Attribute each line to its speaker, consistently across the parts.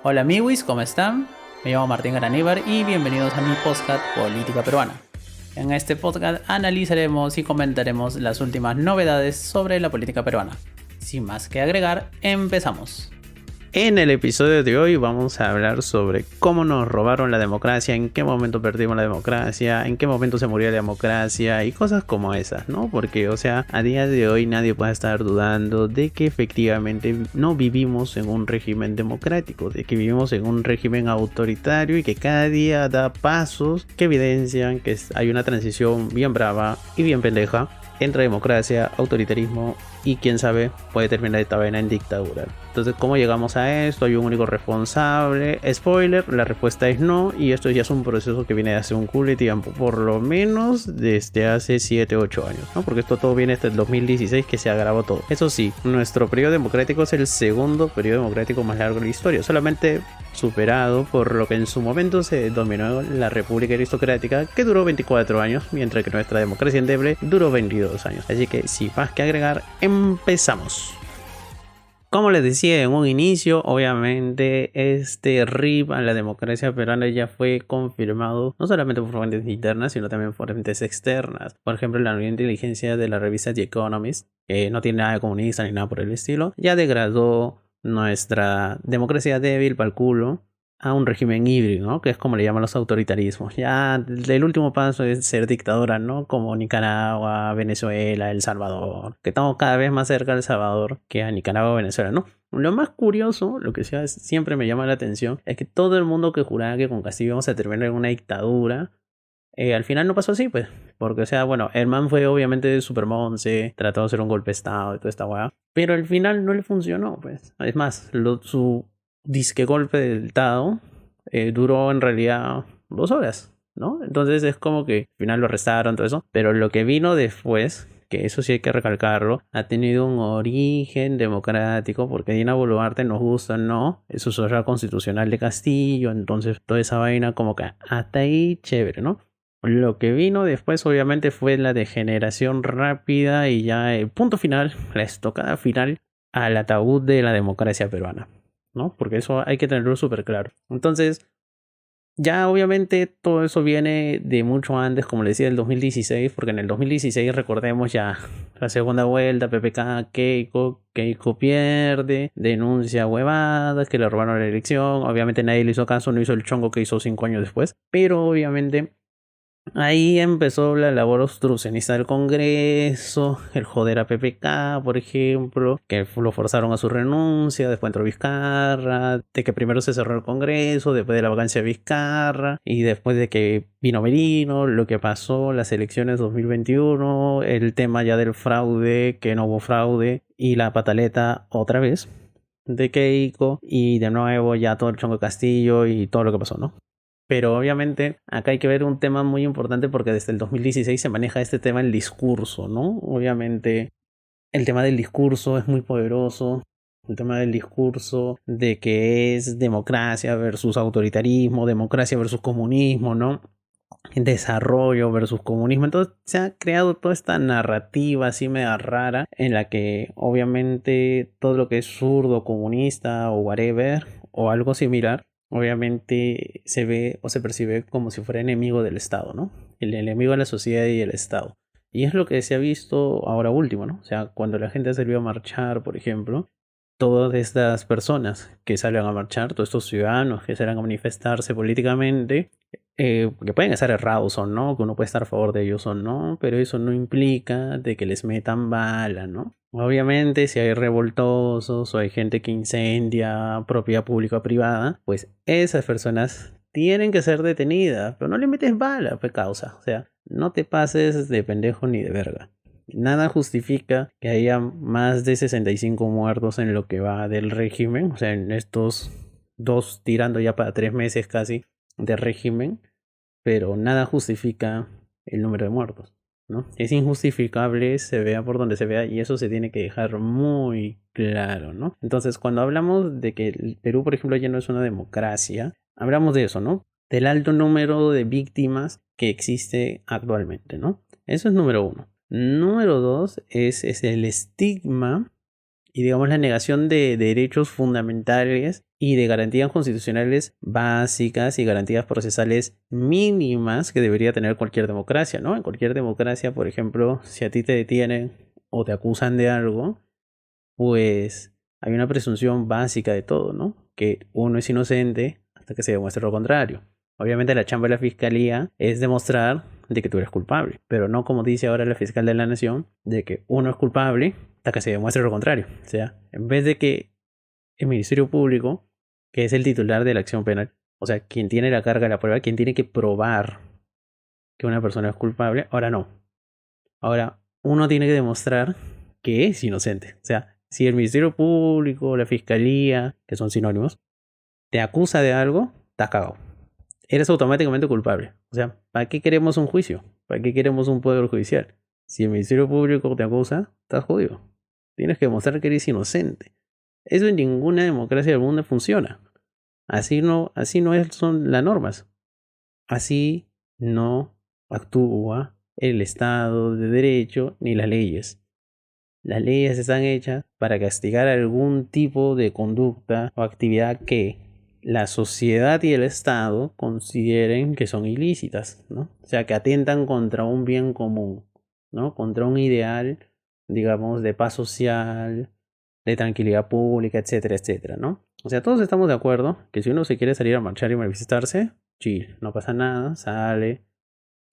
Speaker 1: Hola amigos, ¿cómo están? Me llamo Martín Garaníbar y bienvenidos a mi podcast Política Peruana. En este podcast analizaremos y comentaremos las últimas novedades sobre la política peruana. Sin más que agregar, empezamos. En el episodio de hoy vamos a hablar sobre cómo nos robaron la democracia, en qué momento perdimos la democracia, en qué momento se murió la democracia y cosas como esas, ¿no? Porque, a día de hoy nadie puede estar dudando de que efectivamente no vivimos en un régimen democrático, de que vivimos en un régimen autoritario y que cada día da pasos que evidencian que hay una transición bien brava y bien pendeja entre democracia, autoritarismo y quién sabe puede terminar esta vaina en dictadura. Entonces, ¿cómo llegamos a esto? ¿Hay un único responsable? Spoiler, la respuesta es no, y esto ya es un proceso que viene de hace un culo de tiempo, por lo menos desde hace 7-8 años, ¿no? Porque esto todo viene desde el 2016 que se agravó todo. Eso sí, nuestro periodo democrático es el segundo periodo democrático más largo de la historia, solamente superado por lo que en su momento se dominó la República Aristocrática, que duró 24 años, mientras que nuestra democracia endeble duró 22 años. Así que sin más que agregar, empezamos. Como les decía en un inicio, obviamente este RIP a la democracia peruana ya fue confirmado no solamente por fuentes internas, sino también por fuentes externas. Por ejemplo, la nueva inteligencia de la revista The Economist, que no tiene nada de comunista ni nada por el estilo, ya degradó nuestra democracia débil para el culo a un régimen híbrido, ¿no? Que es como le llaman los autoritarismos. Ya el último paso es ser dictadura, ¿no? Como Nicaragua, Venezuela, El Salvador, que estamos cada vez más cerca de El Salvador que a Nicaragua o Venezuela, ¿no? Lo más curioso, lo que siempre me llama la atención, es que todo el mundo que juraba que con Castillo íbamos a terminar en una dictadura, al final no pasó así, pues. Porque, el man fue obviamente super monce, trató de hacer un golpe de estado y toda esta weá. Pero al final no le funcionó, pues. Es más, su disque golpe del estado duró en realidad 2 horas, ¿no? Entonces es como que al final lo arrestaron, todo eso. Pero lo que vino después, que eso sí hay que recalcarlo, ha tenido un origen democrático, porque Dina Boluarte, nos gusta o no, es sucesora constitucional de Castillo, entonces toda esa vaina como que hasta ahí chévere, ¿no? Lo que vino después obviamente fue la degeneración rápida y ya el punto final, la estocada final al ataúd de la democracia peruana, ¿no? Porque eso hay que tenerlo súper claro. Entonces, ya obviamente todo eso viene de mucho antes, como les decía, del 2016, porque en el 2016 recordemos ya la segunda vuelta, PPK, Keiko pierde, denuncia huevadas, que le robaron la elección, obviamente nadie le hizo caso, no hizo el chongo que hizo 5 años después, pero obviamente ahí empezó la labor obstruccionista del Congreso, el joder a PPK, por ejemplo, que lo forzaron a su renuncia, después entró Vizcarra, de que primero se cerró el Congreso, después de la vacancia de Vizcarra, y después de que vino Merino, lo que pasó, las elecciones 2021, el tema ya del fraude, que no hubo fraude, y la pataleta otra vez de Keiko, y de nuevo ya todo el chongo de Castillo y todo lo que pasó, ¿no? Pero obviamente acá hay que ver un tema muy importante porque desde el 2016 se maneja este tema del discurso, ¿no? Obviamente el tema del discurso es muy poderoso. El tema del discurso de que es democracia versus autoritarismo, democracia versus comunismo, ¿no? Desarrollo versus comunismo. Entonces se ha creado toda esta narrativa así media rara en la que obviamente todo lo que es zurdo, comunista o whatever o algo similar obviamente se ve o se percibe como si fuera enemigo del Estado, ¿no? El enemigo de la sociedad y el Estado. Y es lo que se ha visto ahora último, ¿no? O sea, cuando la gente salió a marchar, por ejemplo, todas estas personas que salen a marchar, todos estos ciudadanos que salen a manifestarse políticamente, que pueden estar errados o no, que uno puede estar a favor de ellos o no, pero eso no implica de que les metan bala, ¿no? Obviamente, si hay revoltosos o hay gente que incendia propiedad pública o privada, pues esas personas tienen que ser detenidas, pero no le metes bala, pues causa. O sea, no te pases de pendejo ni de verga. Nada justifica que haya más de 65 muertos en lo que va del régimen, o sea, en estos dos tirando ya para 3 meses casi de régimen, pero nada justifica el número de muertos, ¿no? Es injustificable, se vea por donde se vea, y eso se tiene que dejar muy claro, ¿no? Entonces, cuando hablamos de que el Perú, por ejemplo, ya no es una democracia, hablamos de eso, ¿no? Del alto número de víctimas que existe actualmente, ¿no? Eso es número uno. Número dos es el estigma y digamos la negación de derechos fundamentales y de garantías constitucionales básicas y garantías procesales mínimas que debería tener cualquier democracia, ¿no? En cualquier democracia, por ejemplo, si a ti te detienen o te acusan de algo, pues hay una presunción básica de todo, ¿no? Que uno es inocente hasta que se demuestre lo contrario. Obviamente la chamba de la fiscalía es demostrar de que tú eres culpable, pero no como dice ahora la fiscal de la nación, de que uno es culpable hasta que se demuestre lo contrario. O sea, en vez de que el Ministerio Público, que es el titular de la acción penal, o sea, quien tiene la carga de la prueba, quien tiene que probar que una persona es culpable, ahora no. Ahora, uno tiene que demostrar que es inocente. O sea, si el Ministerio Público, la Fiscalía, que son sinónimos, te acusa de algo, estás cagado. Eres automáticamente culpable. O sea, ¿para qué queremos un juicio? ¿Para qué queremos un poder judicial? Si el Ministerio Público te acusa, estás jodido. Tienes que demostrar que eres inocente. Eso en ninguna democracia del mundo funciona. Así no son las normas. Así no actúa el Estado de Derecho ni las leyes. Las leyes están hechas para castigar algún tipo de conducta o actividad que la sociedad y el Estado consideren que son ilícitas, ¿no? O sea, que atentan contra un bien común, ¿no? Contra un ideal, digamos, de paz social, de tranquilidad pública, etcétera, etcétera, ¿no? O sea, todos estamos de acuerdo que si uno se quiere salir a marchar y manifestarse, chill, no pasa nada, sale,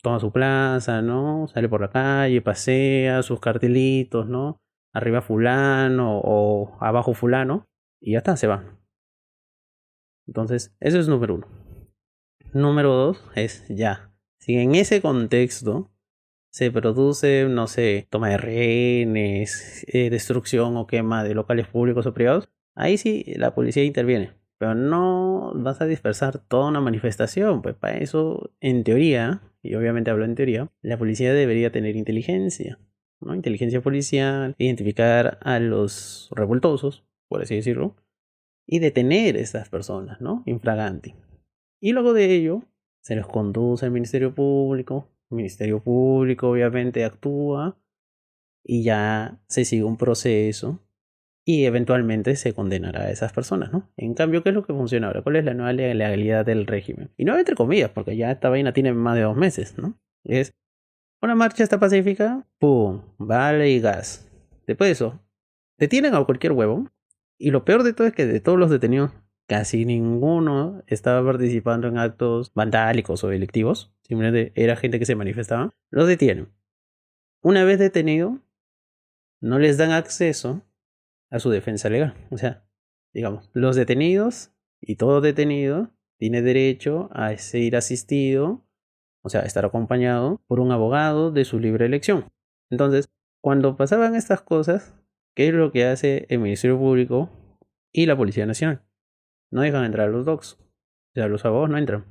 Speaker 1: toma su plaza, ¿no? Sale por la calle, pasea, sus cartelitos, ¿no? Arriba fulano o abajo fulano, y ya está, se va. Entonces, eso es número uno. Número dos es ya. Si en ese contexto se produce, no sé, toma de rehenes, destrucción o quema de locales públicos o privados, ahí sí la policía interviene. Pero no vas a dispersar toda una manifestación, pues para eso, en teoría, y obviamente hablo en teoría, la policía debería tener inteligencia, ¿no? Inteligencia policial, identificar a los revoltosos, por así decirlo, y detener a estas personas, ¿no? Infraganti. Y luego de ello, se los conduce al Ministerio Público. El Ministerio Público obviamente actúa y ya se sigue un proceso y eventualmente se condenará a esas personas, ¿no? En cambio, ¿qué es lo que funciona ahora? ¿Cuál es la nueva legalidad del régimen? Y no entre comillas, porque ya esta vaina tiene más de 2 meses, ¿no? Es una marcha está pacífica, ¡pum! Vale y gas. Después de eso, detienen a cualquier huevo. Y lo peor de todo es que de todos los detenidos, casi ninguno estaba participando en actos vandálicos o delictivos. Simplemente era gente que se manifestaba. Los detienen. Una vez detenido, no les dan acceso a su defensa legal. O sea, digamos, los detenidos y todo detenido tiene derecho a ser asistido, o sea, estar acompañado por un abogado de su libre elección. Entonces, cuando pasaban estas cosas, ¿qué es lo que hace el Ministerio Público y la Policía Nacional? No dejan entrar a los docs. O sea, los abogados no entran.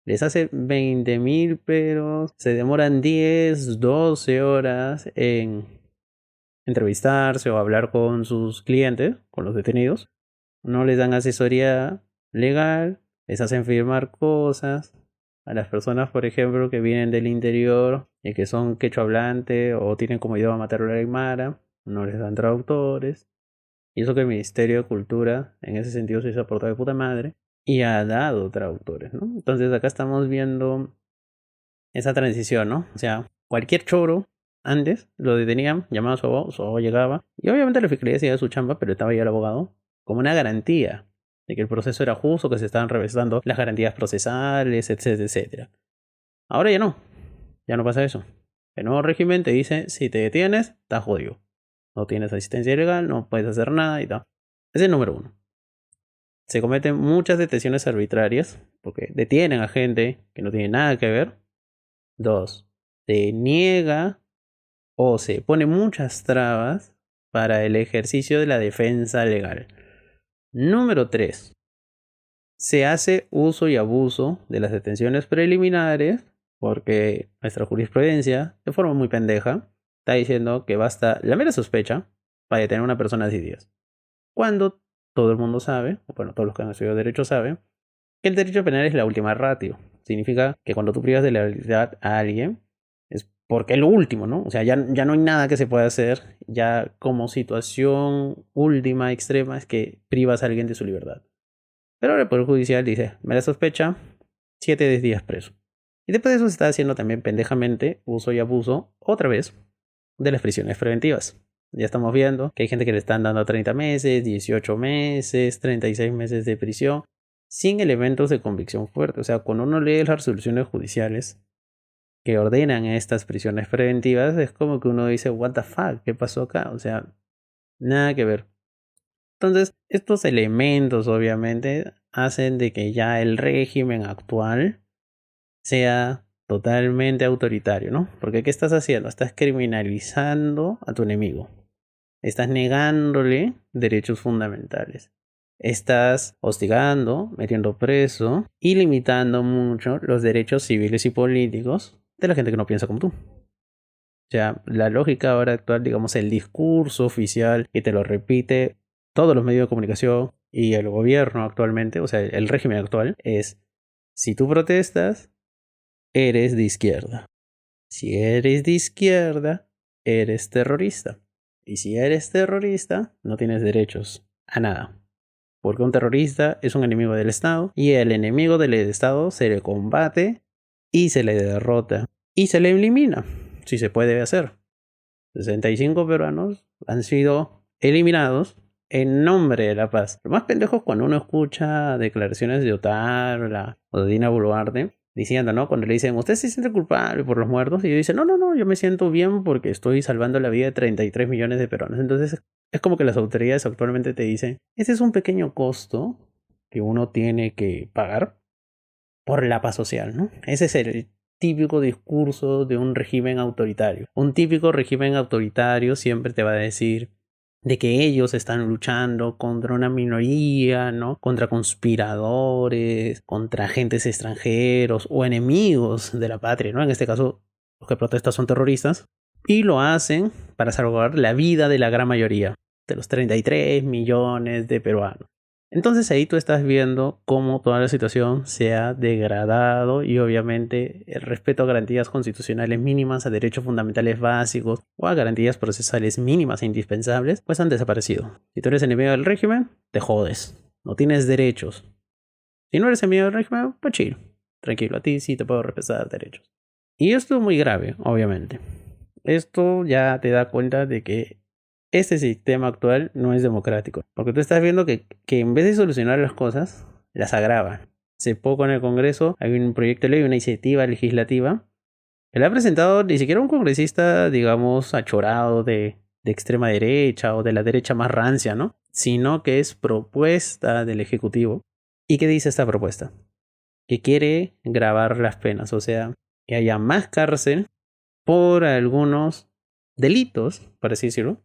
Speaker 1: Les hace 20.000 peros, se demoran 10, 12 horas en entrevistarse o hablar con sus clientes, con los detenidos. No les dan asesoría legal, les hacen firmar cosas. A las personas, por ejemplo, que vienen del interior y que son quechua hablante o tienen como idioma materno la aymara, no les dan traductores. Y eso que el Ministerio de Cultura, en ese sentido, se hizo portado de puta madre y ha dado traductores, ¿no? Entonces acá estamos viendo esa transición, ¿no? O sea, cualquier choro antes lo detenían, llamaban a su abogado llegaba. Y obviamente la fiscalía hacía su chamba, pero estaba ya el abogado como una garantía de que el proceso era justo, que se estaban revisando las garantías procesales, etcétera, etcétera. Ahora ya no pasa eso. El nuevo régimen te dice, si te detienes, estás jodido. No tienes asistencia legal, no puedes hacer nada y tal. Ese es el número uno. Se cometen muchas detenciones arbitrarias porque detienen a gente que no tiene nada que ver. Dos, se niega o se pone muchas trabas para el ejercicio de la defensa legal. Número 3. Se hace uso y abuso de las detenciones preliminares porque nuestra jurisprudencia, de forma muy pendeja, está diciendo que basta la mera sospecha para detener a una persona 10 días. Cuando todo el mundo sabe, o bueno, todos los que han estudiado derecho saben, que el derecho penal es la última ratio. Significa que cuando tú privas de la libertad a alguien, es porque es lo último, ¿no? O sea, ya no hay nada que se pueda hacer. Ya como situación última, extrema, es que privas a alguien de su libertad. Pero el Poder Judicial dice, me la sospecha, 7 10 días preso. Y después de eso se está haciendo también pendejamente uso y abuso, otra vez, de las prisiones preventivas. Ya estamos viendo que hay gente que le están dando 30 meses, 18 meses, 36 meses de prisión, sin elementos de convicción fuerte. O sea, cuando uno lee las resoluciones judiciales que ordenan estas prisiones preventivas, es como que uno dice, what the fuck, ¿qué pasó acá? O sea, nada que ver. Entonces, estos elementos obviamente hacen de que ya el régimen actual sea totalmente autoritario, ¿no? Porque ¿qué estás haciendo? Estás criminalizando a tu enemigo. Estás negándole derechos fundamentales. Estás hostigando, metiendo preso y limitando mucho los derechos civiles y políticos de la gente que no piensa como tú. O sea, la lógica ahora actual, digamos, el discurso oficial que te lo repite todos los medios de comunicación y el gobierno actualmente, o sea, el régimen actual, es si tú protestas, eres de izquierda. Si eres de izquierda, eres terrorista. Y si eres terrorista, no tienes derechos a nada. Porque un terrorista es un enemigo del Estado y el enemigo del Estado se le combate y se le derrota y se le elimina, si se puede hacer. 65 peruanos han sido eliminados en nombre de la paz. Lo más pendejo es cuando uno escucha declaraciones de Otárola o de Dina Boluarte diciendo, ¿no? Cuando le dicen, ¿usted se siente culpable por los muertos? Y ellos dicen, no, yo me siento bien porque estoy salvando la vida de 33 millones de peruanos. Entonces es como que las autoridades actualmente te dicen, ese es un pequeño costo que uno tiene que pagar por la paz social, ¿no? Ese es el típico discurso de un régimen autoritario. Un típico régimen autoritario siempre te va a decir de que ellos están luchando contra una minoría, ¿no? Contra conspiradores, contra agentes extranjeros o enemigos de la patria, ¿no? En este caso, los que protestan son terroristas. Y lo hacen para salvar la vida de la gran mayoría, de los 33 millones de peruanos. Entonces ahí tú estás viendo cómo toda la situación se ha degradado y obviamente el respeto a garantías constitucionales mínimas, a derechos fundamentales básicos o a garantías procesales mínimas e indispensables, pues han desaparecido. Si tú eres enemigo del régimen, te jodes. No tienes derechos. Si no eres enemigo del régimen, pues chill. Tranquilo, a ti sí te puedo respetar derechos. Y esto es muy grave, obviamente. Esto ya te da cuenta de que este sistema actual no es democrático. Porque tú estás viendo que en vez de solucionar las cosas, las agrava. Hace poco en el Congreso hay un proyecto de ley, una iniciativa legislativa, que la ha presentado ni siquiera un congresista, digamos, achorado de extrema derecha o de la derecha más rancia, ¿no? Sino que es propuesta del Ejecutivo. ¿Y qué dice esta propuesta? Que quiere gravar las penas, o sea, que haya más cárcel por algunos delitos, por así decirlo,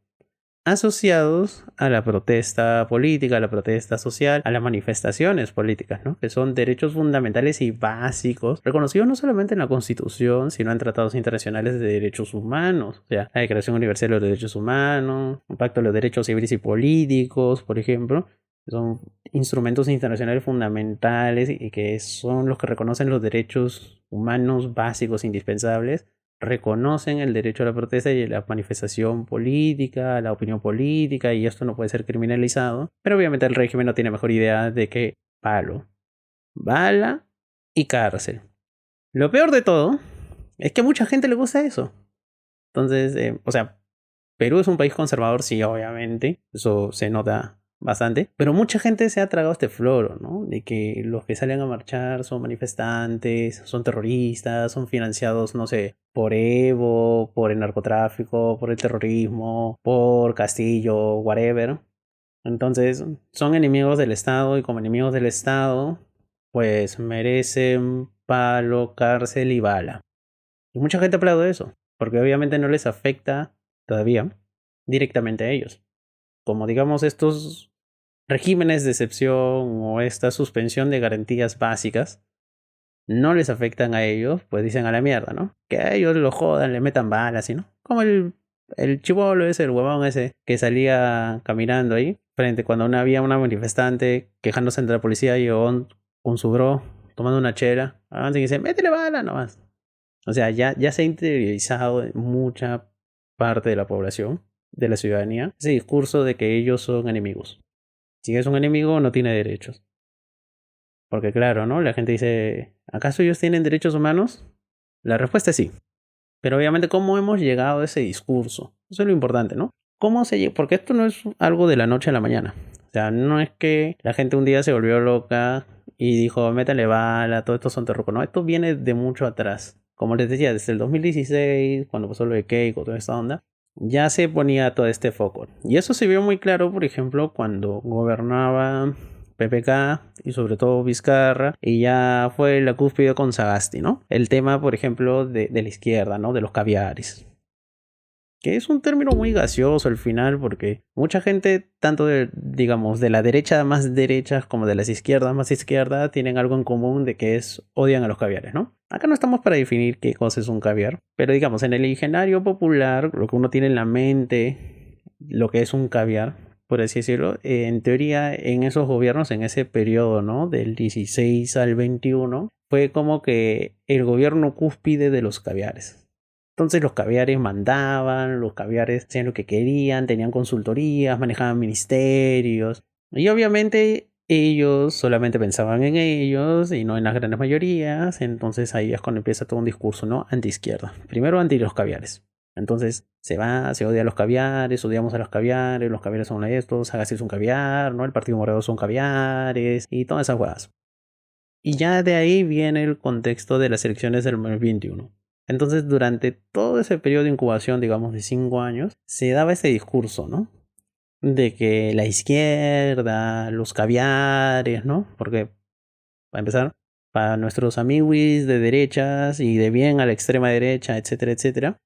Speaker 1: asociados a la protesta política, a la protesta social, a las manifestaciones políticas, ¿no? Que son derechos fundamentales y básicos, reconocidos no solamente en la Constitución, sino en tratados internacionales de derechos humanos, o sea, la Declaración Universal de los Derechos Humanos, el Pacto de los Derechos Civiles y Políticos, por ejemplo, que son instrumentos internacionales fundamentales y que son los que reconocen los derechos humanos básicos indispensables, reconocen el derecho a la protesta y a la manifestación política, a la opinión política, y esto no puede ser criminalizado. Pero obviamente el régimen no tiene mejor idea de que palo, bala y cárcel. Lo peor de todo es que a mucha gente le gusta eso. Entonces, o sea, Perú es un país conservador, sí, obviamente, eso se nota bastante, pero mucha gente se ha tragado este floro, ¿no? De que los que salen a marchar son manifestantes, son terroristas, son financiados, no sé, por Evo, por el narcotráfico, por el terrorismo, por Castillo, whatever. Entonces, son enemigos del Estado y como enemigos del Estado, pues merecen palo, cárcel y bala. Y mucha gente aplaude eso, porque obviamente no les afecta todavía directamente a ellos. Como digamos estos regímenes de excepción o esta suspensión de garantías básicas no les afectan a ellos, pues dicen a la mierda, ¿no? Que a ellos lo jodan, le metan balas, ¿no? Como el chibolo ese, el huevón ese que salía caminando ahí, frente cuando no había una manifestante quejándose entre la policía y con su bro tomando una chela, avanza y dice, métele bala nomás. O sea, ya se ha interiorizado en mucha parte de la población, de la ciudadanía, ese discurso de que ellos son enemigos. Si es un enemigo, no tiene derechos. Porque claro, ¿no? La gente dice, ¿acaso ellos tienen derechos humanos? La respuesta es sí. Pero obviamente, ¿cómo hemos llegado a ese discurso? Eso es lo importante, ¿no? ¿Cómo se llega? Porque esto no es algo de la noche a la mañana. O sea, no es que la gente un día se volvió loca y dijo, métale bala, todo esto son terrucos. No, esto viene de mucho atrás. Como les decía, desde el 2016, cuando pasó lo de Keiko, toda esta onda, ya se ponía todo este foco. Y eso se vio muy claro, por ejemplo, cuando gobernaba PPK y sobre todo Vizcarra, y ya fue la cúspide con Sagasti, ¿no? El tema, por ejemplo, de la izquierda, ¿no? De los caviares. Que es un término muy gaseoso al final, porque mucha gente, tanto de, digamos, de la derecha más derecha como de las izquierdas más izquierda, tienen algo en común de que odian a los caviares, ¿no? Acá no estamos para definir qué cosa es un caviar, pero digamos, en el imaginario popular, lo que uno tiene en la mente, lo que es un caviar, por así decirlo, en teoría, en esos gobiernos, en ese periodo, ¿no? Del 16 al 21, fue como que el gobierno cúspide de los caviares. Entonces los caviares mandaban, los caviares hacían lo que querían, tenían consultorías, manejaban ministerios. Y obviamente ellos solamente pensaban en ellos y no en las grandes mayorías. Entonces ahí es cuando empieza todo un discurso, ¿no? Anti-izquierda. Primero anti los caviares. Entonces se odia a los caviares, odiamos a los caviares son estos, Sagasti es un caviar, ¿no? El Partido Morado son caviares y todas esas huevas. Y ya de ahí viene el contexto de las elecciones del 2021. Entonces, durante todo ese periodo de incubación, digamos de 5 años, se daba ese discurso, ¿no? De que la izquierda, los caviares, ¿no? Porque, para empezar, para nuestros amiguis de derechas y de bien a la extrema derecha, etcétera, etcétera,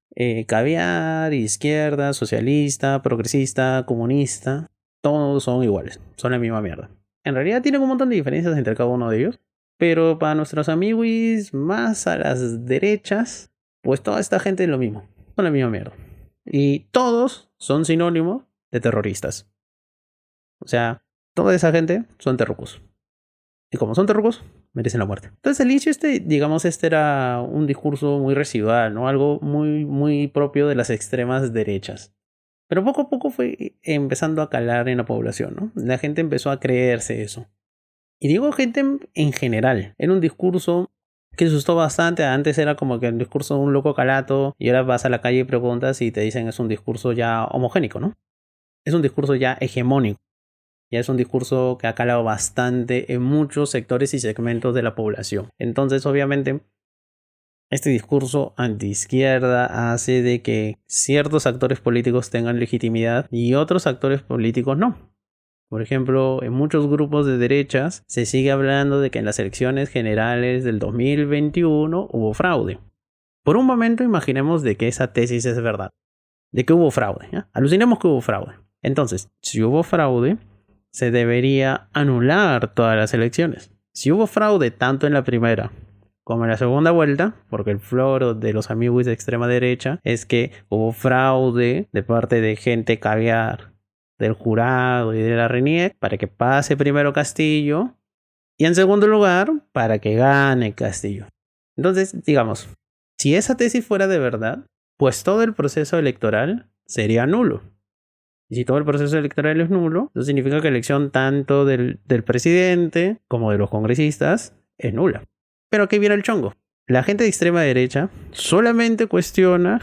Speaker 1: caviar, izquierda, socialista, progresista, comunista, todos son iguales, son la misma mierda. En realidad tienen un montón de diferencias entre cada uno de ellos, pero para nuestros amiguis más a las derechas, pues toda esta gente es lo mismo, son la misma mierda. Y todos son sinónimos de terroristas. O sea, toda esa gente son terrucos. Y como son terrucos, merecen la muerte. Entonces al inicio digamos, este era un discurso muy residual, ¿no? Algo muy, muy propio de las extremas derechas. Pero poco a poco fue empezando a calar en la población, ¿no? La gente empezó a creerse eso. Y digo gente en general. Era un discurso que asustó bastante. Antes era como que el discurso de un loco calato y ahora vas a la calle y preguntas y te dicen es un discurso ya homogénico, ¿no? Es un discurso ya hegemónico. Ya es un discurso que ha calado bastante en muchos sectores y segmentos de la población. Entonces, obviamente, este discurso antiizquierda hace de que ciertos actores políticos tengan legitimidad y otros actores políticos no. Por ejemplo, en muchos grupos de derechas se sigue hablando de que en las elecciones generales del 2021 hubo fraude. Por un momento imaginemos de que esa tesis es verdad, de que hubo fraude. ¿Ya? Alucinemos que hubo fraude. Entonces, si hubo fraude, se debería anular todas las elecciones. Si hubo fraude tanto en la primera como en la segunda vuelta, porque el floro de los amigos de extrema derecha es que hubo fraude de parte de gente caviar del jurado y de la RENIEC para que pase primero Castillo y en segundo lugar para que gane Castillo. Entonces, digamos, si esa tesis fuera de verdad, pues todo el proceso electoral sería nulo. Y si todo el proceso electoral es nulo, eso significa que la elección tanto del presidente como de los congresistas es nula. Pero aquí viene el chongo. La gente de extrema derecha solamente cuestiona,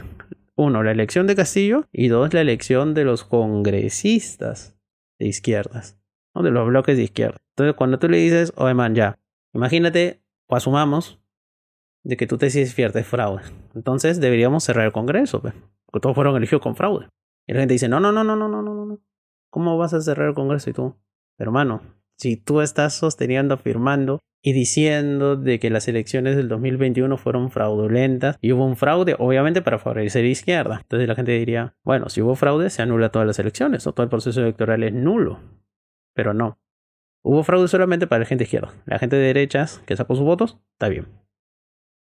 Speaker 1: uno, la elección de Castillo y dos, la elección de los congresistas de izquierdas, ¿no? De los bloques de izquierda. Entonces, cuando tú le dices, oye man, ya, imagínate o asumamos de que tu tesis es cierta, es fraude. Entonces deberíamos cerrar el Congreso, pues, porque todos fueron elegidos con fraude. Y la gente dice, no, no, no, no, no, no, no, no. ¿Cómo vas a cerrar el Congreso y tú? Pero hermano, si tú estás sosteniendo, afirmando y diciendo de que las elecciones del 2021 fueron fraudulentas y hubo un fraude, obviamente para favorecer a la izquierda. Entonces la gente diría, bueno, si hubo fraude, se anula todas las elecciones, o todo el proceso electoral es nulo. Pero no. Hubo fraude solamente para la gente izquierda. La gente de derechas que sacó sus votos, está bien.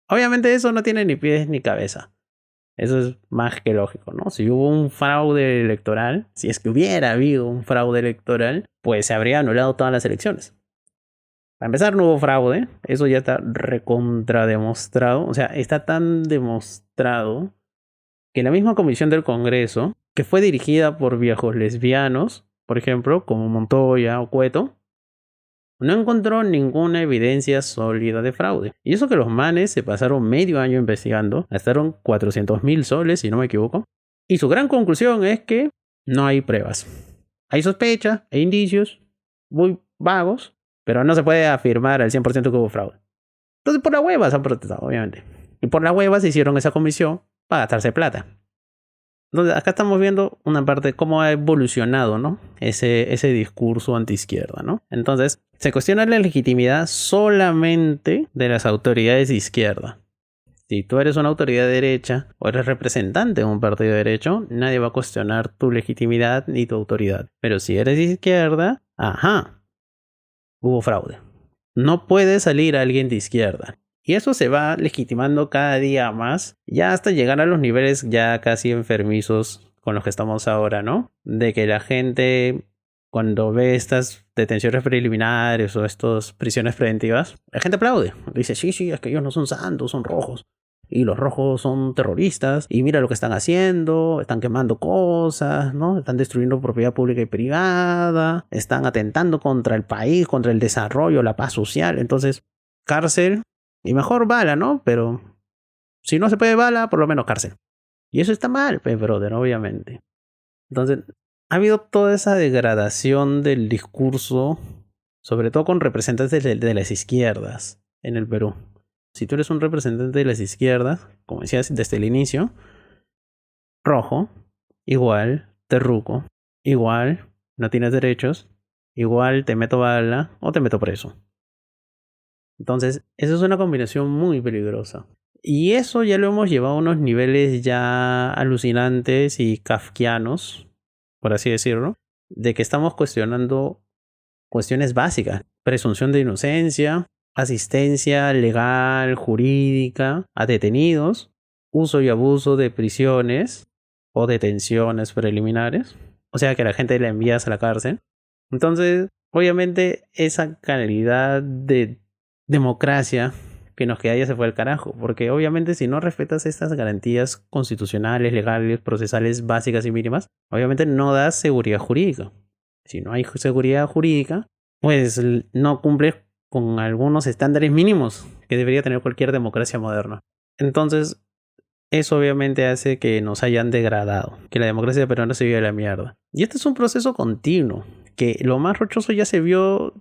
Speaker 1: Obviamente eso no tiene ni pies ni cabeza. Eso es más que lógico, ¿no? Si hubo un fraude electoral, si es que hubiera habido un fraude electoral, pues se habría anulado todas las elecciones. Para empezar, no hubo fraude, eso ya está recontrademostrado, o sea, está tan demostrado que la misma comisión del Congreso, que fue dirigida por viejos lesbianos, por ejemplo, como Montoya o Cueto, no encontró ninguna evidencia sólida de fraude. Y eso que los manes se pasaron medio año investigando, gastaron 400.000 soles, si no me equivoco. Y su gran conclusión es que no hay pruebas. Hay sospechas e indicios muy vagos, pero no se puede afirmar al 100% que hubo fraude. Entonces por la hueva se han protestado, obviamente. Y por la hueva se hicieron esa comisión para gastarse plata. Entonces acá estamos viendo una parte de cómo ha evolucionado, ¿no? Ese discurso antiizquierda, ¿no? Entonces se cuestiona la legitimidad solamente de las autoridades de izquierda. Si tú eres una autoridad de derecha o eres representante de un partido de derecho, nadie va a cuestionar tu legitimidad ni tu autoridad. Pero si eres de izquierda, hubo fraude. No puede salir alguien de izquierda. Y eso se va legitimando cada día más, ya hasta llegar a los niveles ya casi enfermizos con los que estamos ahora, ¿no? De que la gente, cuando ve estas detenciones preliminares o estas prisiones preventivas, la gente aplaude. Dice, sí, es que ellos no son santos, son rojos. Y los rojos son terroristas. Y mira lo que están haciendo. Están quemando cosas, ¿no? Están destruyendo propiedad pública y privada. Están atentando contra el país, contra el desarrollo, la paz social. Entonces, cárcel. Y mejor bala, ¿no? Pero si no se puede bala, por lo menos cárcel. Y eso está mal, brother, obviamente. Entonces, ha habido toda esa degradación del discurso, sobre todo con representantes de las izquierdas en el Perú. Si tú eres un representante de las izquierdas, como decías desde el inicio, rojo, igual, terruco, igual, no tienes derechos, igual te meto bala o te meto preso. Entonces, eso es una combinación muy peligrosa. Y eso ya lo hemos llevado a unos niveles ya alucinantes y kafkianos, por así decirlo, de que estamos cuestionando cuestiones básicas. Presunción de inocencia, asistencia legal, jurídica a detenidos, uso y abuso de prisiones o detenciones preliminares. O sea que la gente la envías a la cárcel. Entonces, obviamente, esa calidad de democracia que nos queda ya se fue al carajo, porque obviamente si no respetas estas garantías constitucionales, legales, procesales básicas y mínimas, obviamente no das seguridad jurídica. Si no hay seguridad jurídica, pues no cumples con algunos estándares mínimos que debería tener cualquier democracia moderna. Entonces, eso obviamente hace que nos hayan degradado, que la democracia peruana se vive de la mierda. Y este es un proceso continuo, que lo más rochoso ya se vio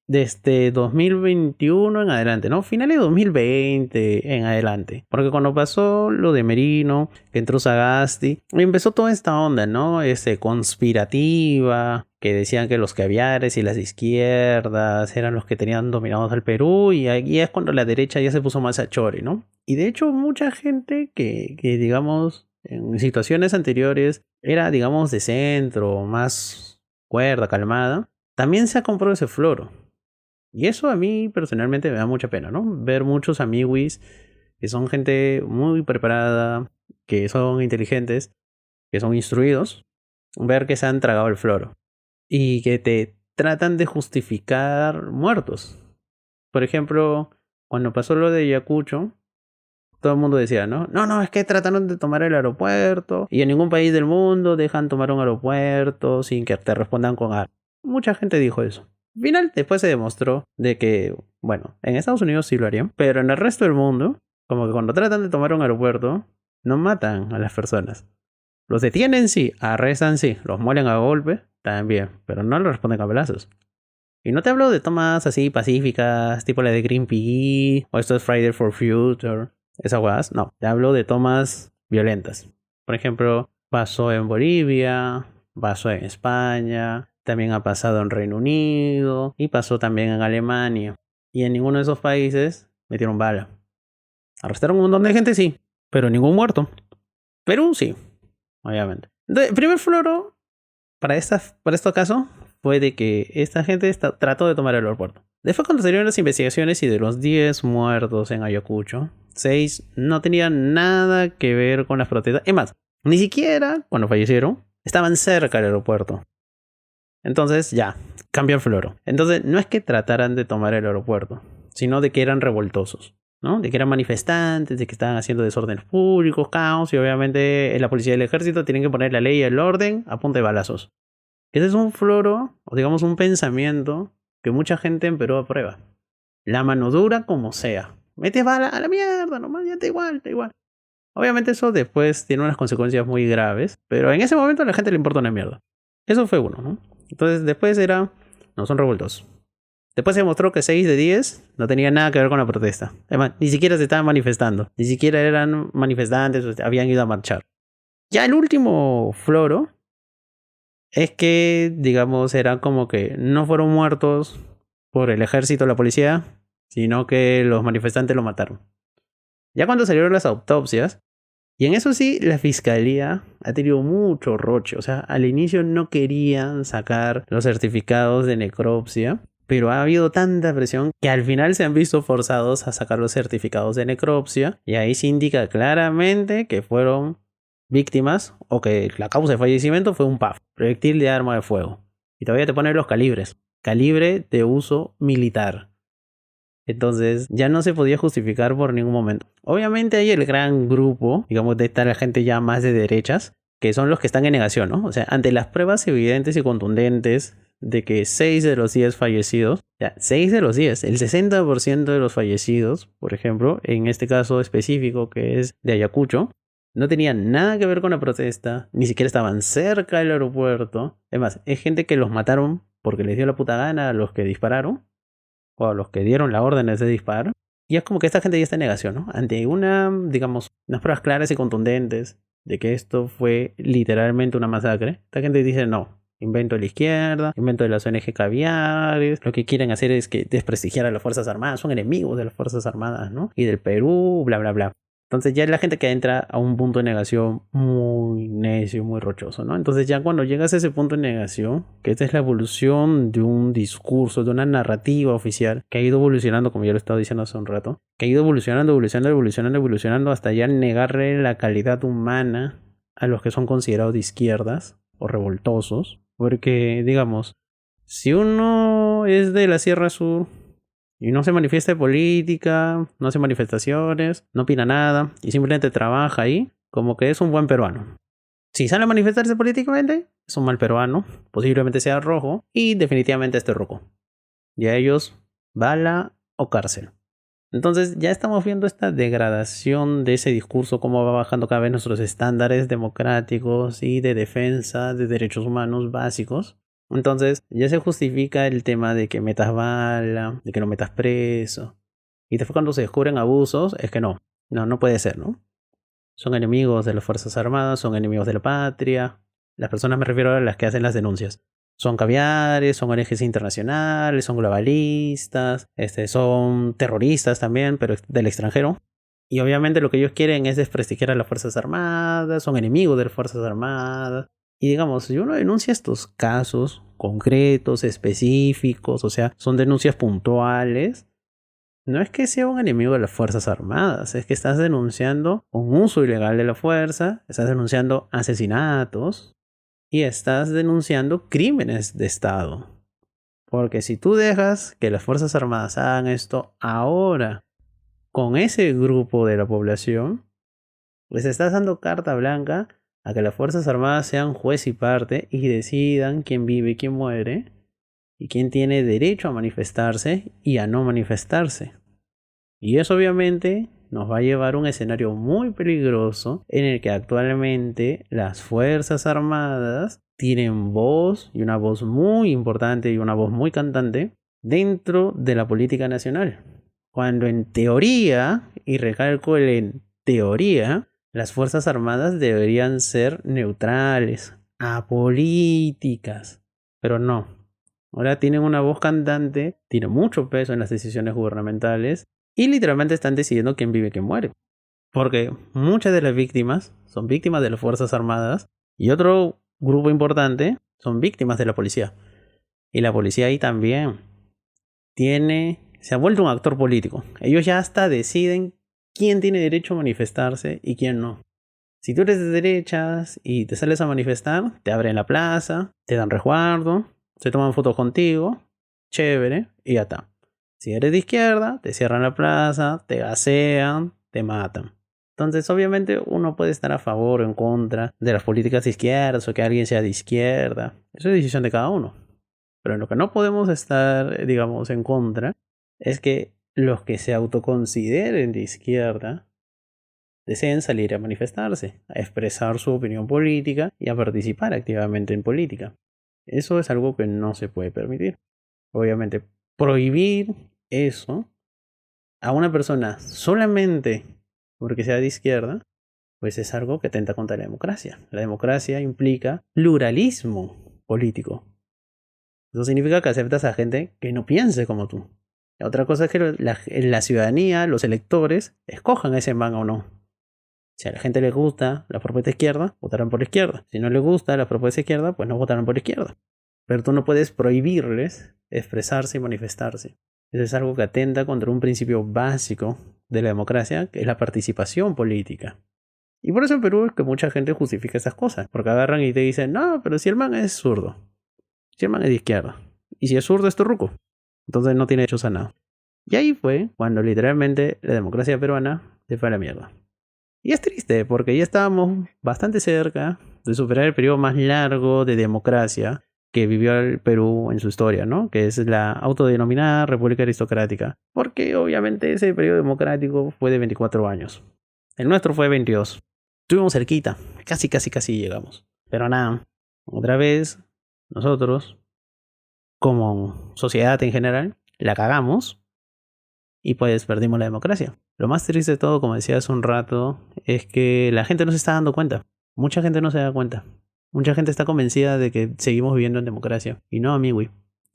Speaker 1: desde 2021 en adelante, ¿no? Finales de 2020 en adelante. Porque cuando pasó lo de Merino, que entró Sagasti, empezó toda esta onda, ¿no? Conspirativa, que decían que los caviares y las izquierdas eran los que tenían dominados al Perú, y ahí es cuando la derecha ya se puso más a chore, ¿no? Y de hecho mucha gente que digamos, en situaciones anteriores era, digamos, de centro, más cuerda, calmada, también se ha comprado ese floro. Y eso a mí personalmente me da mucha pena, ¿no? Ver muchos amiguis que son gente muy preparada, que son inteligentes, que son instruidos, ver que se han tragado el floro y que te tratan de justificar muertos. Por ejemplo, cuando pasó lo de Ayacucho, todo el mundo decía, no, es que trataron de tomar el aeropuerto y en ningún país del mundo dejan tomar un aeropuerto sin que te respondan con armas. Mucha gente dijo eso. Al final, después se demostró de que, bueno, en Estados Unidos sí lo harían, pero en el resto del mundo, como que cuando tratan de tomar un aeropuerto, no matan a las personas. Los detienen sí, arrestan sí, los muelen a golpe también, pero no le responden a balazos. Y no te hablo de tomas así pacíficas, tipo la de Greenpeace, o esto es Friday for Future, esas huevas, no, te hablo de tomas violentas. Por ejemplo, pasó en Bolivia, pasó en España, también ha pasado en Reino Unido y pasó también en Alemania. Y en ninguno de esos países metieron bala. Arrestaron un montón de gente, sí, pero ningún muerto. Perú, sí, obviamente. Entonces, el primer floro para estos casos fue de que esta gente trató de tomar el aeropuerto. Después, cuando salieron las investigaciones y de los 10 muertos en Ayacucho, 6 no tenían nada que ver con las protestas. Es más, ni siquiera cuando fallecieron estaban cerca del aeropuerto. Entonces ya, cambió el floro. Entonces no es que trataran de tomar el aeropuerto, sino de que eran revoltosos, ¿no? De que eran manifestantes, de que estaban haciendo desórdenes públicos, caos, y obviamente la policía y el ejército tienen que poner la ley y el orden a punta de balazos. Ese es un floro, o digamos un pensamiento que mucha gente en Perú aprueba. La mano dura como sea. Metes bala a la mierda, nomás ya da igual. Obviamente eso después tiene unas consecuencias muy graves, pero en ese momento a la gente le importa una mierda. Eso fue uno, ¿no? Entonces después no son revueltos. Después se demostró que 6 de 10 no tenía nada que ver con la protesta. Además, ni siquiera se estaban manifestando. Ni siquiera eran manifestantes, o sea, habían ido a marchar. Ya el último floro es que, digamos, eran como que no fueron muertos por el ejército o la policía, sino que los manifestantes lo mataron. Ya cuando salieron las autopsias, y en eso sí, la fiscalía ha tenido mucho roche. O sea, al inicio no querían sacar los certificados de necropsia, pero ha habido tanta presión que al final se han visto forzados a sacar los certificados de necropsia. Y ahí se indica claramente que fueron víctimas o que la causa de fallecimiento fue un PAF, proyectil de arma de fuego. Y todavía te ponen los calibres. Calibre de uso militar. Entonces ya no se podía justificar por ningún momento. Obviamente hay el gran grupo, digamos, de esta la gente ya más de derechas, que son los que están en negación, ¿no? O sea, ante las pruebas evidentes y contundentes de que 6 de los 10 fallecidos, ya, 6 de los 10, el 60% de los fallecidos, por ejemplo, en este caso específico que es de Ayacucho, no tenían nada que ver con la protesta, ni siquiera estaban cerca del aeropuerto. Además, es gente que los mataron porque les dio la puta gana a los que dispararon o a los que dieron la orden de disparo. Y es como que esta gente ya está en negación, ¿no? Ante digamos, unas pruebas claras y contundentes de que esto fue literalmente una masacre, esta gente dice no, invento de la izquierda, invento de las ONG caviares, lo que quieren hacer es que desprestigiar a las Fuerzas Armadas, son enemigos de las Fuerzas Armadas, ¿no? Y del Perú, bla, bla, bla. Entonces ya es la gente que entra a un punto de negación muy necio, muy rochoso, ¿no? Entonces ya cuando llegas a ese punto de negación, que esta es la evolución de un discurso, de una narrativa oficial, que ha ido evolucionando, como ya lo estaba diciendo hace un rato, que ha ido evolucionando hasta ya negarle la calidad humana a los que son considerados de izquierdas o revoltosos. Porque, digamos, si uno es de la Sierra Sur y no se manifiesta de política, no hace manifestaciones, no opina nada y simplemente trabaja ahí, como que es un buen peruano. Si sale a manifestarse políticamente, es un mal peruano, posiblemente sea rojo y definitivamente esté rojo. Y a ellos, bala o cárcel. Entonces ya estamos viendo esta degradación de ese discurso, cómo va bajando cada vez nuestros estándares democráticos y de defensa de derechos humanos básicos. Entonces ya se justifica el tema de que metas bala, de que no metas preso. Y después cuando se descubren abusos, es que no puede ser, ¿no? Son enemigos de las Fuerzas Armadas, son enemigos de la patria. Las personas me refiero a las que hacen las denuncias. Son caviares, son ONGs internacionales, son globalistas, son terroristas también, pero del extranjero. Y obviamente lo que ellos quieren es desprestigiar a las Fuerzas Armadas, son enemigos de las Fuerzas Armadas. Y digamos, si uno denuncia estos casos concretos, específicos, o sea, son denuncias puntuales, no es que sea un enemigo de las Fuerzas Armadas, es que estás denunciando un uso ilegal de la fuerza, estás denunciando asesinatos y estás denunciando crímenes de Estado. Porque si tú dejas que las Fuerzas Armadas hagan esto ahora con ese grupo de la población, pues estás dando carta blanca a que las Fuerzas Armadas sean juez y parte y decidan quién vive y quién muere y quién tiene derecho a manifestarse y a no manifestarse. Y eso obviamente nos va a llevar a un escenario muy peligroso en el que actualmente las Fuerzas Armadas tienen voz y una voz muy importante y una voz muy cantante dentro de la política nacional. Cuando en teoría, y recalco el en teoría, las Fuerzas Armadas deberían ser neutrales, apolíticas, pero no. Ahora tienen una voz cantante, tiene mucho peso en las decisiones gubernamentales y literalmente están decidiendo quién vive y quién muere. Porque muchas de las víctimas son víctimas de las Fuerzas Armadas y otro grupo importante son víctimas de la policía. Y la policía ahí también se ha vuelto un actor político. Ellos ya hasta deciden quién tiene derecho a manifestarse y quién no. Si tú eres de derechas y te sales a manifestar, te abren la plaza, te dan resguardo, se toman fotos contigo, chévere, y ya está. Si eres de izquierda, te cierran la plaza, te gasean, te matan. Entonces, obviamente, uno puede estar a favor o en contra de las políticas de izquierda o que alguien sea de izquierda. Eso es decisión de cada uno. Pero en lo que no podemos estar, digamos, en contra es que los que se autoconsideren de izquierda deseen salir a manifestarse, a expresar su opinión política y a participar activamente en política. Eso es algo que no se puede permitir. Obviamente, prohibir eso a una persona solamente porque sea de izquierda, pues es algo que atenta contra la democracia. La democracia implica pluralismo político. Eso significa que aceptas a gente que no piense como tú. La otra cosa es que la ciudadanía, los electores, escojan a ese man o no. Si a la gente le gusta la propuesta izquierda, votarán por la izquierda. Si no le gusta la propuesta izquierda, pues no votarán por la izquierda. Pero tú no puedes prohibirles expresarse y manifestarse. Eso es algo que atenta contra un principio básico de la democracia, que es la participación política. Y por eso en Perú es que mucha gente justifica estas cosas. Porque agarran y te dicen, no, pero si el man es zurdo. Si el man es de izquierda. Y si es zurdo es torruco. Entonces no tiene derechos a nada. Y ahí fue cuando literalmente la democracia peruana se fue a la mierda. Y es triste porque ya estábamos bastante cerca de superar el periodo más largo de democracia que vivió el Perú en su historia, ¿no? Que es la autodenominada República Aristocrática. Porque obviamente ese periodo democrático fue de 24 años. El nuestro fue 22. Estuvimos cerquita, casi llegamos. Pero nada, otra vez nosotros, como sociedad en general, la cagamos y pues perdimos la democracia. Lo más triste de todo, como decía hace un rato, es que la gente no se está dando cuenta. Mucha gente no se da cuenta. Mucha gente está convencida de que seguimos viviendo en democracia. Y no, amigui,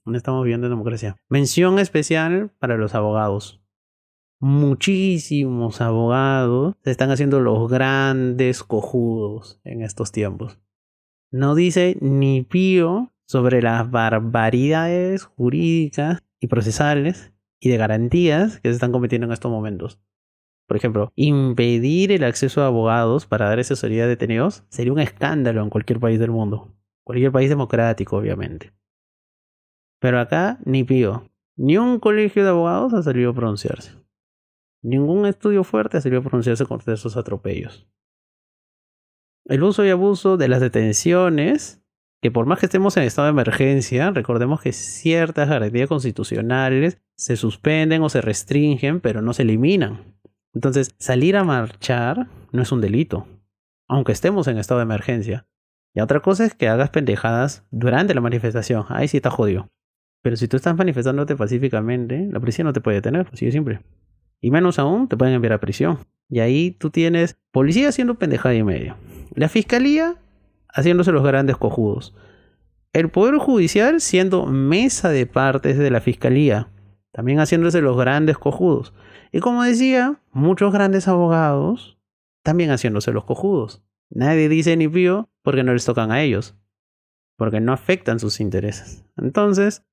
Speaker 1: no estamos viviendo en democracia. Mención especial para los abogados. Muchísimos abogados se están haciendo los grandes cojudos en estos tiempos. No dice ni pío sobre las barbaridades jurídicas y procesales y de garantías que se están cometiendo en estos momentos. Por ejemplo, impedir el acceso a abogados para dar asesoría a detenidos sería un escándalo en cualquier país del mundo. Cualquier país democrático, obviamente. Pero acá, ni pío. Ni un colegio de abogados ha salido a pronunciarse. Ningún estudio fuerte ha salido a pronunciarse contra esos atropellos. El uso y abuso de las detenciones, que por más que estemos en estado de emergencia, recordemos que ciertas garantías constitucionales se suspenden o se restringen, pero no se eliminan. Entonces, salir a marchar no es un delito, aunque estemos en estado de emergencia. Y otra cosa es que hagas pendejadas durante la manifestación. Ahí sí está jodido. Pero si tú estás manifestándote pacíficamente, la policía no te puede detener, así de simple. Y menos aún, te pueden enviar a prisión. Y ahí tú tienes policía haciendo pendejada y medio. La fiscalía haciéndose los grandes cojudos. El Poder Judicial siendo mesa de partes de la fiscalía. También haciéndose los grandes cojudos. Y como decía, muchos grandes abogados también haciéndose los cojudos. Nadie dice ni pío porque no les tocan a ellos. Porque no afectan sus intereses. Entonces,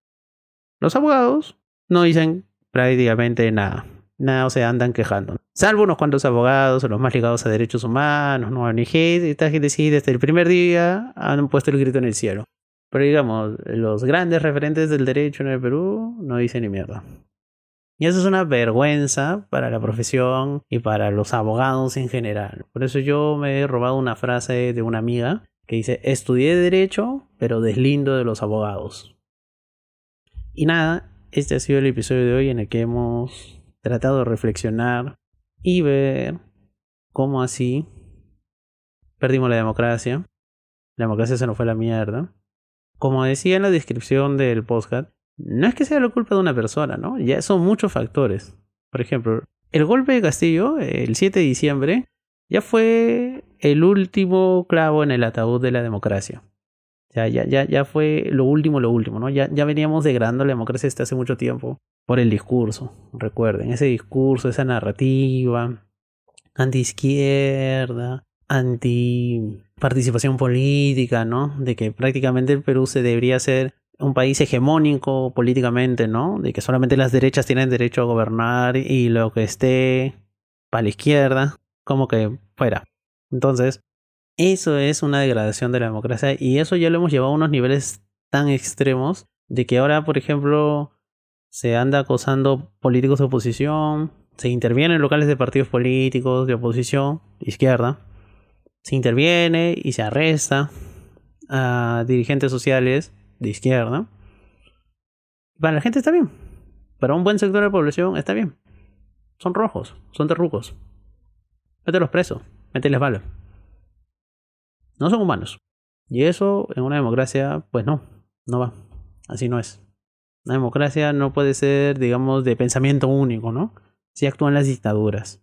Speaker 1: los abogados no dicen prácticamente nada. Nada, o sea, andan quejando. Salvo unos cuantos abogados o los más ligados a derechos humanos, no ONGs, esta gente sí, desde el primer día han puesto el grito en el cielo. Pero digamos, los grandes referentes del derecho en el Perú no dicen ni mierda. Y eso es una vergüenza para la profesión y para los abogados en general. Por eso yo me he robado una frase de una amiga que dice: estudié derecho, pero deslindo de los abogados. Y nada, este ha sido el episodio de hoy en el que hemos tratado de reflexionar y ver cómo así perdimos la democracia. La democracia se nos fue a la mierda. Como decía en la descripción del podcast, no es que sea la culpa de una persona, ¿no? Ya son muchos factores. Por ejemplo, el golpe de Castillo, el 7 de diciembre, ya fue el último clavo en el ataúd de la democracia. Ya fue lo último, ¿no? Ya veníamos degradando la democracia desde hace mucho tiempo por el discurso. Recuerden, ese discurso, esa narrativa anti-izquierda, anti-participación política, ¿no? De que prácticamente el Perú se debería ser un país hegemónico políticamente, ¿no? De que solamente las derechas tienen derecho a gobernar y lo que esté para la izquierda, como que fuera. Entonces, eso es una degradación de la democracia y eso ya lo hemos llevado a unos niveles tan extremos de que ahora, por ejemplo, se anda acosando políticos de oposición, se interviene en locales de partidos políticos de oposición, izquierda, se interviene y se arresta a dirigentes sociales de izquierda Para la gente está bien. Para un buen sector de la población está bien. Son rojos, son terrucos. Mételos presos, mételes balas. No son humanos. Y eso en una democracia, pues no va. Así no es. Una democracia no puede ser, digamos, de pensamiento único, ¿no? Así actúan las dictaduras.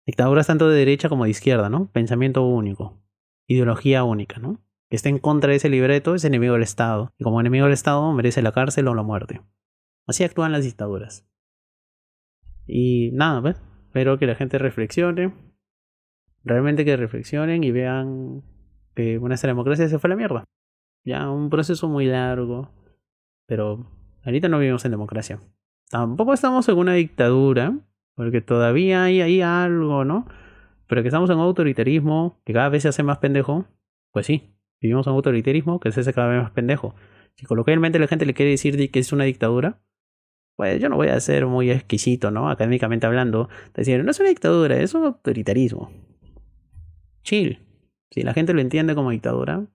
Speaker 1: Dictaduras tanto de derecha como de izquierda, ¿no? Pensamiento único. Ideología única, ¿no? Que esté en contra de ese libreto es enemigo del Estado. Y como enemigo del Estado merece la cárcel o la muerte. Así actúan las dictaduras. Y nada, ¿ves? Espero que la gente reflexione. Realmente que reflexionen y vean que nuestra democracia se fue a la mierda. Ya, un proceso muy largo. Pero ahorita no vivimos en democracia. Tampoco estamos en una dictadura. Porque todavía hay ahí algo, ¿no? Pero que estamos en un autoritarismo que cada vez se hace más pendejo. Pues sí, vivimos en un autoritarismo que se hace cada vez más pendejo. Si coloquialmente la gente le quiere decir que es una dictadura, pues yo no voy a ser muy exquisito, ¿no? Académicamente hablando. Decir, no es una dictadura, es un autoritarismo. Chill. Si la gente lo entiende como dictadura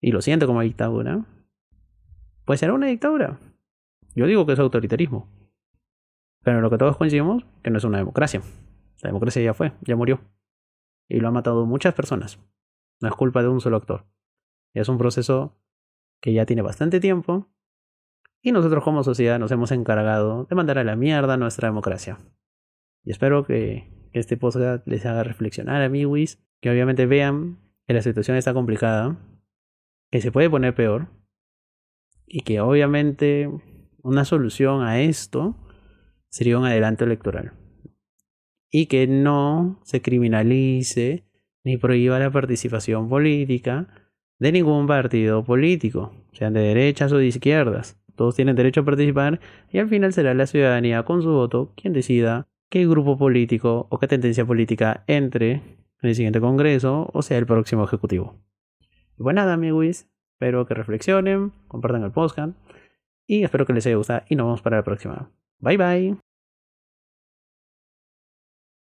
Speaker 1: y lo siente como dictadura, pues será una dictadura. Yo digo que es autoritarismo. Pero lo que todos coincidimos que no es una democracia. La democracia ya fue, ya murió. Y lo han matado muchas personas. No es culpa de un solo actor. Es un proceso que ya tiene bastante tiempo. Y nosotros como sociedad nos hemos encargado de mandar a la mierda nuestra democracia. Y espero que este podcast les haga reflexionar, amiguis. Que obviamente vean que la situación está complicada. Que se puede poner peor. Y que obviamente una solución a esto sería un adelanto electoral. Y que no se criminalice ni prohíba la participación política de ningún partido político, sean de derechas o de izquierdas. Todos tienen derecho a participar y al final será la ciudadanía con su voto quien decida qué grupo político o qué tendencia política entre en el siguiente congreso o sea el próximo ejecutivo. Y pues nada, amigos, espero que reflexionen, compartan el podcast y espero que les haya gustado y nos vemos para la próxima. Bye bye.